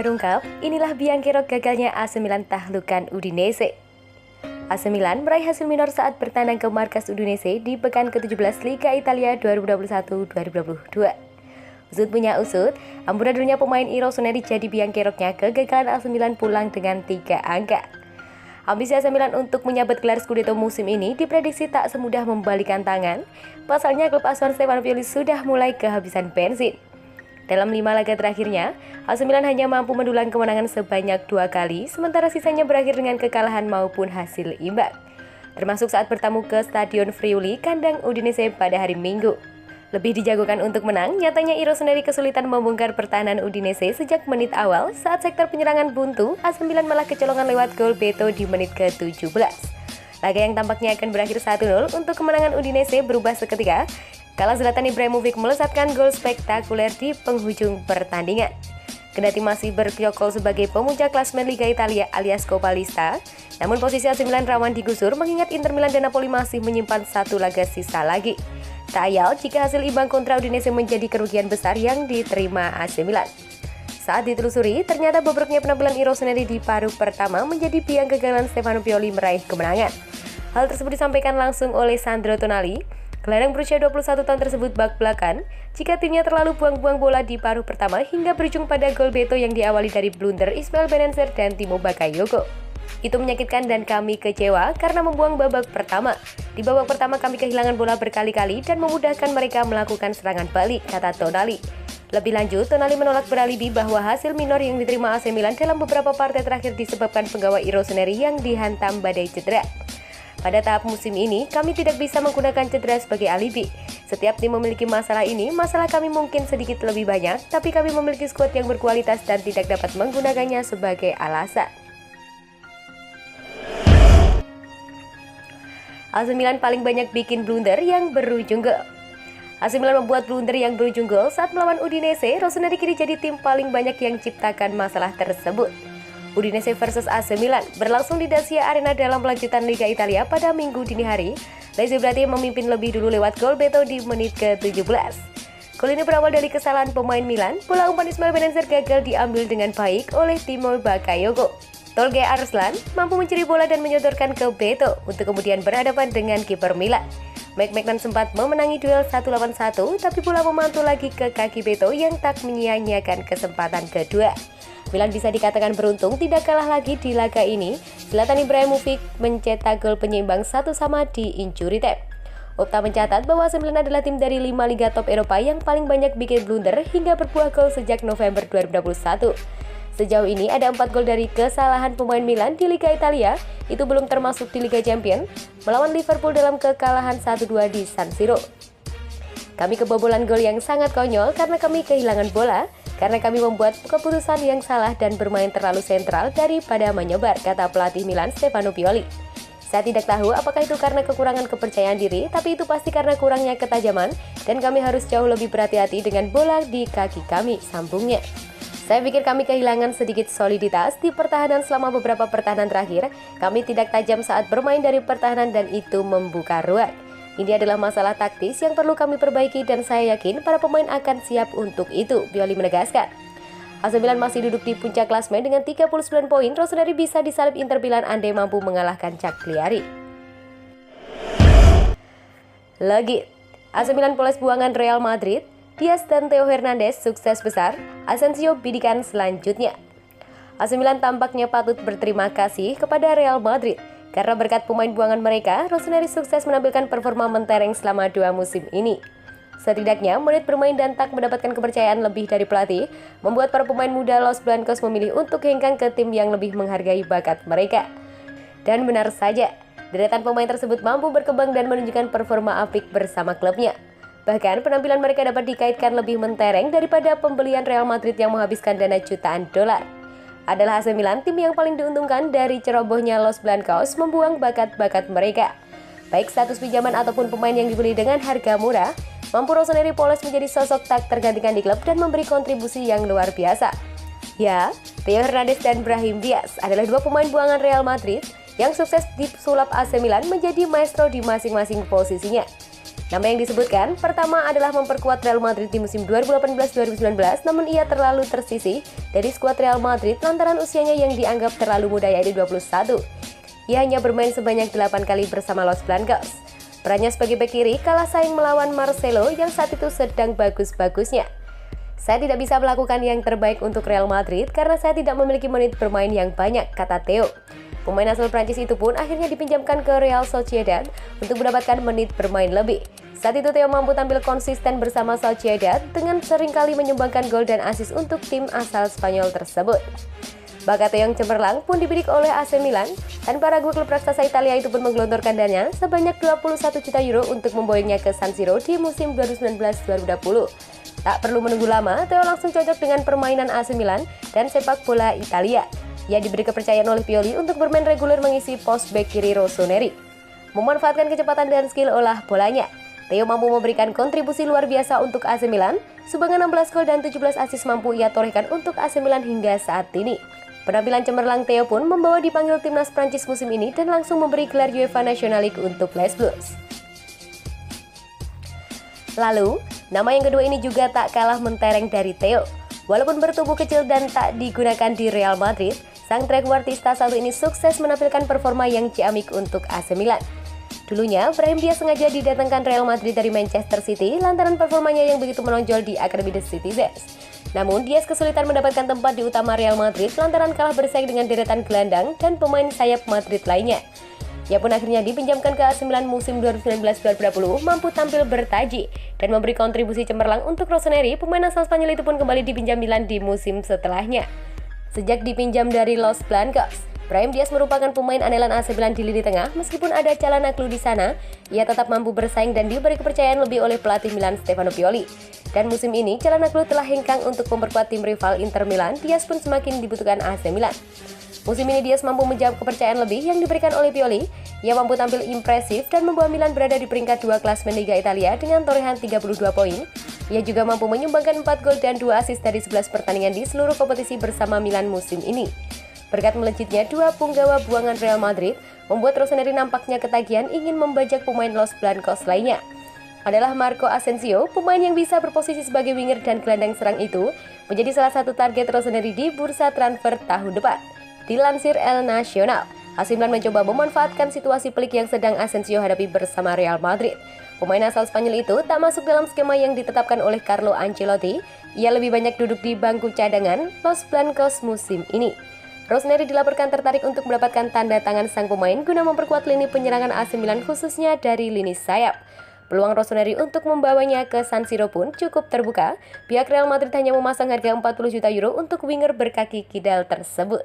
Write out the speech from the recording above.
terungkap, inilah biang kerok gagalnya AC Milan taklukkan Udinese. AC Milan meraih hasil minor saat bertandang ke markas Udinese di pekan ke-17 Liga Italia 2021-2022. Usut punya usut, amburadulnya pemain Rossoneri jadi biang keroknya kegagalan AC Milan pulang dengan 3 angka. Ambisi AC Milan untuk menyabet gelar Scudetto musim ini diprediksi tak semudah membalikan tangan. Pasalnya klub asuhan Stefano Pioli sudah mulai kehabisan bensin. Dalam 5 laga terakhirnya, AC Milan hanya mampu mendulang kemenangan sebanyak 2 kali, sementara sisanya berakhir dengan kekalahan maupun hasil imbang. Termasuk saat bertamu ke Stadion Friuli, kandang Udinese pada hari Minggu. Lebih dijagokan untuk menang, nyatanya Rossoneri kesulitan membongkar pertahanan Udinese sejak menit awal saat sektor penyerangan buntu, AC Milan malah kecolongan lewat gol Beto di menit ke-17. Laga yang tampaknya akan berakhir 1-0 untuk kemenangan Udinese berubah seketika kala Zlatan Ibrahimovic melesatkan gol spektakuler di penghujung pertandingan. Kendati masih berkiyokol sebagai pemuncak klasemen Liga Italia alias Coppa Lista, namun posisi AC Milan rawan digusur mengingat Inter Milan dan Napoli masih menyimpan 1 laga sisa lagi. Tak ayal jika hasil imbang kontra Udinese menjadi kerugian besar yang diterima AC Milan. Saat ditelusuri, ternyata bobroknya penampilan Rossoneri di paruh pertama menjadi biang kegagalan Stefano Pioli meraih kemenangan. Hal tersebut disampaikan langsung oleh Sandro Tonali. Gelandang berusia 21 tahun tersebut bak-belakan jika timnya terlalu buang-buang bola di paruh pertama hingga berujung pada gol Beto yang diawali dari blunder Ismail Bennacer dan Timo Bakayoko. Itu menyakitkan dan kami kecewa karena membuang babak pertama. Di babak pertama kami kehilangan bola berkali-kali dan memudahkan mereka melakukan serangan balik, kata Tonali. Lebih lanjut, Tonali menolak beralibi bahwa hasil minor yang diterima AC Milan dalam beberapa partai terakhir disebabkan penggawa Rossoneri yang dihantam badai cedera. Pada tahap musim ini, kami tidak bisa menggunakan cedera sebagai alibi. Setiap tim memiliki masalah ini, masalah kami mungkin sedikit lebih banyak, tapi kami memiliki skuad yang berkualitas dan tidak dapat menggunakannya sebagai alasan. AC Milan paling banyak bikin blunder yang berujung gol. AC Milan membuat blunder yang berujung gol saat melawan Udinese. Rossoneri kini jadi tim paling banyak yang ciptakan masalah tersebut. Udinese versus AC Milan berlangsung di Dacia Arena dalam lanjutan Liga Italia pada Minggu dini hari. Lazio berarti memimpin lebih dulu lewat gol Beto di menit ke-17. Gol ini berawal dari kesalahan pemain Milan. Bola umpan Ismail Bennacer gagal diambil dengan baik oleh Timo Bakayoko. Tolga Arslan mampu mencuri bola dan menyodorkan ke Beto untuk kemudian berhadapan dengan kiper Milan. Mike Maignan sempat memenangi duel 1 lawan 1, tapi bola memantul lagi ke kaki Beto yang tak menyia-nyiakan kesempatan kedua. Milan bisa dikatakan beruntung tidak kalah lagi di laga ini. Zlatan Ibrahimovic mencetak gol penyeimbang 1-1 di injury time. Opta mencatat bahwa AC Milan adalah tim dari 5 liga top Eropa yang paling banyak bikin blunder hingga berbuah gol sejak November 2021. Sejauh ini ada 4 gol dari kesalahan pemain Milan di Liga Italia, itu belum termasuk di Liga Champions, melawan Liverpool dalam kekalahan 1-2 di San Siro. Kami kebobolan gol yang sangat konyol karena kami kehilangan bola, karena kami membuat keputusan yang salah dan bermain terlalu sentral daripada menyebar, kata pelatih Milan Stefano Pioli. Saya tidak tahu apakah itu karena kekurangan kepercayaan diri, tapi itu pasti karena kurangnya ketajaman dan kami harus jauh lebih berhati-hati dengan bola di kaki kami, sambungnya. Saya pikir kami kehilangan sedikit soliditas di pertahanan selama beberapa pertahanan terakhir. Kami tidak tajam saat bermain dari pertahanan dan itu membuka ruang. Ini adalah masalah taktis yang perlu kami perbaiki dan saya yakin para pemain akan siap untuk itu, Pioli menegaskan. AC Milan masih duduk di puncak klasemen dengan 39 poin. Rossoneri bisa disalip Inter Milan andai mampu mengalahkan Cagliari. Lagi, AC Milan poles buangan Real Madrid. Diaz dan Theo Hernandez sukses besar. Asensio bidikan selanjutnya. AC Milan tampaknya patut berterima kasih kepada Real Madrid. Karena berkat pemain buangan mereka, Rossoneri sukses menampilkan performa mentereng selama 2 musim ini. Setidaknya, menit bermain dan tak mendapatkan kepercayaan lebih dari pelatih, membuat para pemain muda Los Blancos memilih untuk hengkang ke tim yang lebih menghargai bakat mereka. Dan benar saja, deretan pemain tersebut mampu berkembang dan menunjukkan performa apik bersama klubnya. Bahkan, penampilan mereka dapat dikaitkan lebih mentereng daripada pembelian Real Madrid yang menghabiskan dana jutaan dolar. Adalah AC Milan tim yang paling diuntungkan dari cerobohnya Los Blancos membuang bakat-bakat mereka. Baik status pinjaman ataupun pemain yang dibeli dengan harga murah, mampu Rossoneri polos menjadi sosok tak tergantikan di klub dan memberi kontribusi yang luar biasa. Ya, Theo Hernandez dan Brahim Diaz adalah 2 pemain buangan Real Madrid yang sukses disulap AC Milan menjadi maestro di masing-masing posisinya. Nama yang disebutkan pertama adalah memperkuat Real Madrid di musim 2018-2019, namun ia terlalu tersisih dari skuad Real Madrid lantaran usianya yang dianggap terlalu muda, yaitu 21. Ia hanya bermain sebanyak 8 kali bersama Los Blancos. Perannya sebagai bek kiri kalah saing melawan Marcelo yang saat itu sedang bagus-bagusnya. Saya tidak bisa melakukan yang terbaik untuk Real Madrid karena saya tidak memiliki menit bermain yang banyak, kata Theo. Pemain asal Prancis itu pun akhirnya dipinjamkan ke Real Sociedad untuk mendapatkan menit bermain lebih. Saat itu Theo mampu tampil konsisten bersama Sociedad dengan seringkali menyumbangkan gol dan assist untuk tim asal Spanyol tersebut. Bakat Theo yang cemerlang pun dibidik oleh AC Milan. Tanpa ragu klub raksasa Italia itu pun menggelontorkan dana sebanyak 21 juta euro untuk membawanya ke San Siro di musim 2019-2020. Tak perlu menunggu lama, Theo langsung cocok dengan permainan AC Milan dan sepak bola Italia. Ia diberi kepercayaan oleh Pioli untuk bermain reguler mengisi pos bek kiri Rossoneri. Memanfaatkan kecepatan dan skill olah bolanya, Theo mampu memberikan kontribusi luar biasa untuk AC Milan. Sumbangan 16 gol dan 17 assist mampu ia torehkan untuk AC Milan hingga saat ini. Penampilan cemerlang Theo pun membawa dipanggil timnas Prancis musim ini dan langsung memberi gelar UEFA National League untuk Les Bleus. Lalu, nama yang kedua ini juga tak kalah mentereng dari Theo. Walaupun bertubuh kecil dan tak digunakan di Real Madrid, sang trequartista satu ini sukses menampilkan performa yang ciamik untuk AC Milan. Dulunya, Brahim Diaz sengaja didatangkan Real Madrid dari Manchester City lantaran performanya yang begitu menonjol di Akademi The Citizens. Namun, Diaz kesulitan mendapatkan tempat di utama Real Madrid lantaran kalah bersaing dengan deretan gelandang dan pemain sayap Madrid lainnya. Ia pun akhirnya dipinjamkan ke AC Milan musim 2019-2020, mampu tampil bertaji dan memberi kontribusi cemerlang untuk Rossoneri. Pemain asal Spanyol itu pun kembali dipinjam Milan di musim setelahnya. Sejak dipinjam dari Los Blancos, Brahim Diaz merupakan pemain andalan AC Milan di lini tengah. Meskipun ada Çalhanoğlu di sana, ia tetap mampu bersaing dan diberi kepercayaan lebih oleh pelatih Milan Stefano Pioli. Dan musim ini, Çalhanoğlu telah hengkang untuk memperkuat tim rival Inter Milan. Diaz pun semakin dibutuhkan AC Milan. Musim ini Diaz mampu menjawab kepercayaan lebih yang diberikan oleh Pioli. Ia mampu tampil impresif dan membawa Milan berada di peringkat 2 klasemen Liga Italia dengan torehan 32 poin. Ia juga mampu menyumbangkan 4 gol dan 2 assist dari 11 pertandingan di seluruh kompetisi bersama Milan musim ini. Berkat melejitnya dua punggawa buangan Real Madrid, membuat Rossoneri nampaknya ketagihan ingin membajak pemain Los Blancos lainnya. Adalah Marco Asensio, pemain yang bisa berposisi sebagai winger dan gelandang serang itu, menjadi salah satu target Rossoneri di bursa transfer tahun depan. Dilansir El Nacional, AC Milan mencoba memanfaatkan situasi pelik yang sedang Asensio hadapi bersama Real Madrid. Pemain asal Spanyol itu tak masuk dalam skema yang ditetapkan oleh Carlo Ancelotti. Ia lebih banyak duduk di bangku cadangan Los Blancos musim ini. Rossoneri dilaporkan tertarik untuk mendapatkan tanda tangan sang pemain guna memperkuat lini penyerangan AC Milan khususnya dari lini sayap. Peluang Rossoneri untuk membawanya ke San Siro pun cukup terbuka. Pihak Real Madrid hanya memasang harga 40 juta euro untuk winger berkaki kidal tersebut.